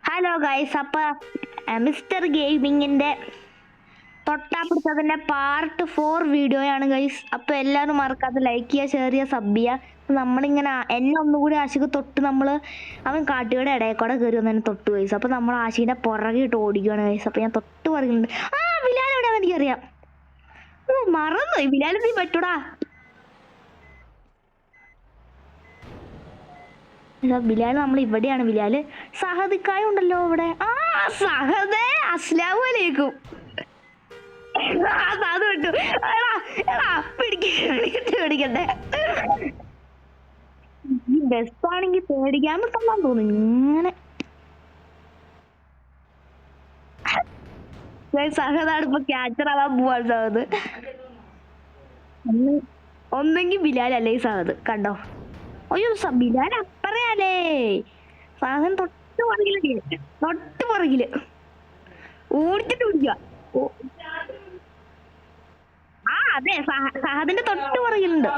Hello guys, അപ്പൊ mister ഗെയിമിങ്ങിന്റെ തൊട്ടാപ്പിടുത്തതിന്റെ part 4 വീഡിയോയാണ് guys. അപ്പൊ എല്ലാവരും മറക്കാതെ ലൈക്ക് ചെയ്യുക, ഷെയർ ചെയ്യുക, സബ് ചെയ്യുക. നമ്മളിങ്ങനെ എന്നെ ഒന്നുകൂടി ആശിക്ക് തൊട്ട് അവൻ കാട്ടുകയുടെ ഇടയിൽ കൂടെ കയറി വന്നെ തൊട്ട് ഗൈസ്. അപ്പൊ നമ്മൾ ആശിന്റെ പുറകെ ഇട്ട് ഓടിക്കുകയാണ് ഗൈസ്. അപ്പൊ ഞാൻ തൊട്ട് പറയുന്നുണ്ട്, ബിലാൽ എവിടെയാണെന്ന് എനിക്കറിയാം. മറന്നു, ബിലാൽ നീ പറ്റൂടാ. ബിലാൽ നമ്മൾ ഇവിടെയാണ്. ബിലാല് സഹദിക്കായ ഉണ്ടല്ലോ ഇവിടെ. സഹദേ, അസ്സലാമു അലൈക്കും. അത് വിട്ടു. എടാ പേടിക്കട്ടെ. ഈ ബസ്സാണെങ്കിൽ പേടിക്കാൻ പറ്റാൻ തോന്നുന്നു ഇങ്ങനെ. സഹദാണ് ഇപ്പൊ ക്യാച്ചർ ആവാൻ പോവാൻ സഹദ്. ഒന്നെങ്കിൽ ബിലാൽ അല്ലേ സഹദ്. കണ്ടോ? അയ്യോ, ബിലാൽ അപ്പറയാലേ. സാധനം തൊട്ട് പുറകില് ഓടിച്ചിട്ട് പിടിക്കുക. അതെ, സഹദിന്റെ തൊട്ട് പുറകിലുണ്ട്.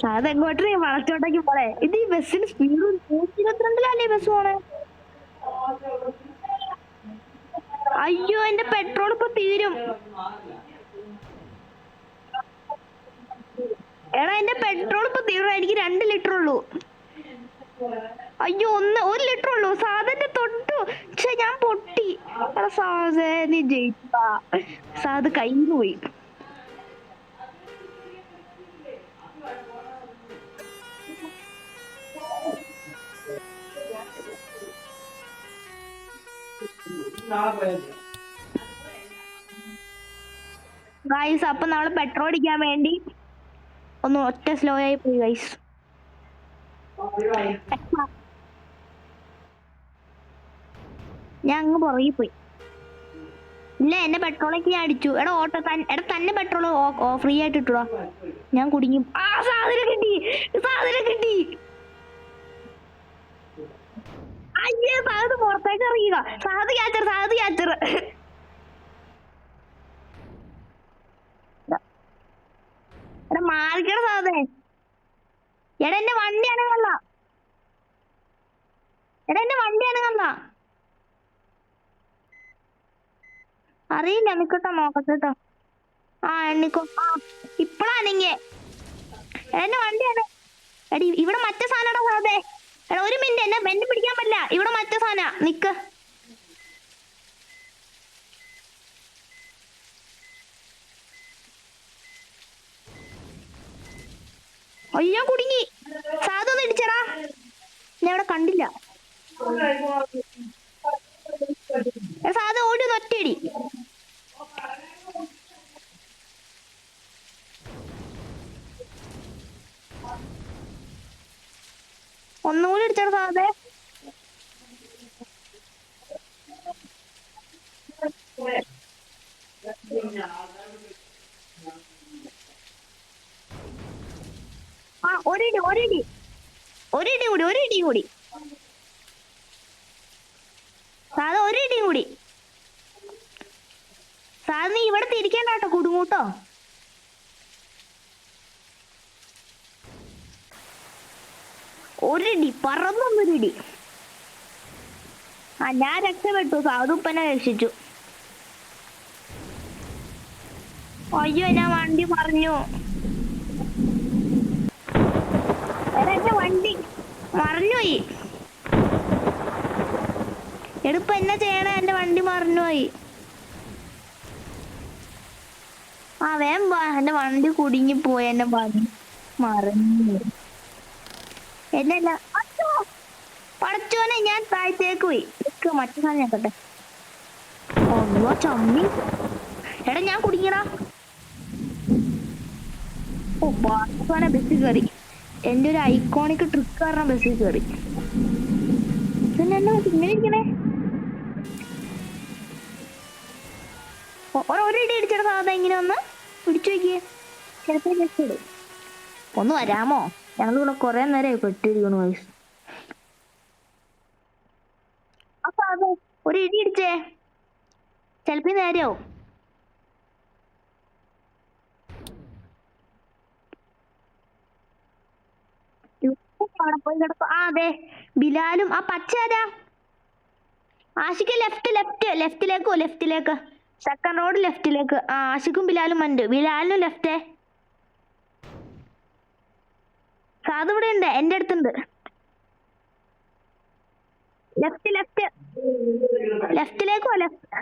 സഹദ് എങ്ങോട്ടേ വളച്ചോട്ടേക്ക് പോളെ. ഇത് ഈ ബസ്സിന് സ്പീഡ് 122-ലല്ലേ ബസ് പോണേ. അയ്യോ, എന്റെ പെട്രോൾ ഇപ്പൊ തീരും. എടാ, എന്റെ പെട്രോൾ ഇപ്പൊ തീരും. എനിക്ക് 2 ലിറ്റർ ഉള്ളൂ. അയ്യോ, 1 ലിറ്റർ ഉള്ളൂ. സാധന്റെ തൊട്ടു. പക്ഷെ ഞാൻ പൊട്ടി. എടാ സാധ, നീ ജയിച്ചാ. സാധ കയ്യിൽ പോയി. ഗൈസ്, അപ്പൊ നമ്മള് പെട്രോൾ അടിക്കാൻ വേണ്ടി ഒന്ന് ഒറ്റ സ്ലോ ആയി പോയി ഗൈസ്. ഞാൻ അങ്ങ് പുറകെ പോയി. ഇല്ല, എന്റെ പെട്രോളൊക്കെ ഞാൻ അടിച്ചു. എടാ ഓട്ടോ തന്നെ പെട്രോൾ ഫ്രീ ആയിട്ട് ഇട്ടുടാ. ഞാൻ കുടുങ്ങി. സാധനം കിട്ടി. അയ്യേ, സാധനം പുറത്തേക്ക് ഇറങ്ങിയ. സാധു ക്യാച്ചർ. എടാ മാറിക്കണ സാധേ. എടാ എന്റെ വണ്ടിയാണ് കണ്ട. അറിയില്ല, നിക്കട്ടോ, നോക്കട്ടെ കേട്ടോ. എണ്ണിക്കോ. ഇപ്പഴാണെങ്കി എന്റെ വണ്ടിയാണ്. എടി, ഇവിടെ മറ്റേ സാധനം സാധേ. എടാ ഒരു മിനിറ്റ്, എന്നെ പിടിക്കാൻ പറ്റില്ല. ഇവിടെ മറ്റേ സാധന. നിക്ക്. അയ്യോ, കുടുങ്ങി. സാധൊന്നും ഇടിച്ചടാ. ഞാൻ ഇവിടെ കണ്ടില്ല. സാധ ഓടി ഒറ്റയടി. ഒന്നുകൂടി ഇടിച്ചടാ സാധേ. ഒരിടി കൂടി. സാധ ഒരിടി കൂടി. സാധ നീ ഇവിടെ തിരിക്കണ്ട കേട്ടോ, കുടുങ്ങൂട്ടോ. ഒരിടി പറന്നൊന്നൊരിടി. ഞാൻ രക്ഷപ്പെട്ടു. സാധുപ്പനെ രക്ഷിച്ചു. അയ്യോ, ഞാൻ വണ്ടി മറിഞ്ഞു. എന്റെ വണ്ടി മറിഞ്ഞുപോയി. എടുപ്പ് എന്നാ ചെയ്യണേ? എന്റെ വണ്ടി മറിഞ്ഞുപോയി. വേഗം വാ, എന്റെ വണ്ടി കുടുങ്ങിപ്പോയി. എന്റെ വണ്ടി മറിഞ്ഞു. എന്നല്ല പടച്ചോനെ, ഞാൻ താഴത്തേക്ക് പോയി. മറ്റു സാധനം നോക്കട്ടെ. ഒന്നോ ചമ്മി. എടാ ഞാൻ കുടുങ്ങിയടാ. പടച്ചോനെ, ബസ്സിൽ കയറി. എന്റെ ഒരു ഐക്കോണിക് ട്രിക്ക് കാരണം ബസ്സിൽ കയറി. ഇങ്ങനെ ഇരിക്കണേ. ഒരിടി ഇടിച്ചിട സാധാ. ഇങ്ങനെ ഒന്ന് പിടിച്ചു നോക്കിയേ. ചിലപ്പോ രക്ഷപ്പെടും. ഒന്ന് വരാമോ? ഞങ്ങളിവിടെ കൊറേ നേരമായി പെട്ടിരിക്കണു വയസ്സ്. അപ്പൊ അത് ഒരു ഇടി ഇടിച്ചേ, ചിലപ്പോ നേരെയാവും. അവിടെ പോയി കിടക്കും. ആ അതെ, ബിലാലും ആ പച്ച ആരാ? ആഷിക്ക് ലെഫ്റ്റിലേക്ക് സെക്കൻഡ് റോഡ് ലെഫ്റ്റിലേക്ക്. ആ ആഷിക്കും ബിലാലും ഉണ്ട്. ബിലാലിനും ലെഫ്റ്റേ. സാധു ഇവിടെ ഉണ്ട്, എന്റെ അടുത്തുണ്ട്. ലെഫ്റ്റിലേക്കോ ലെഫ്റ്റ്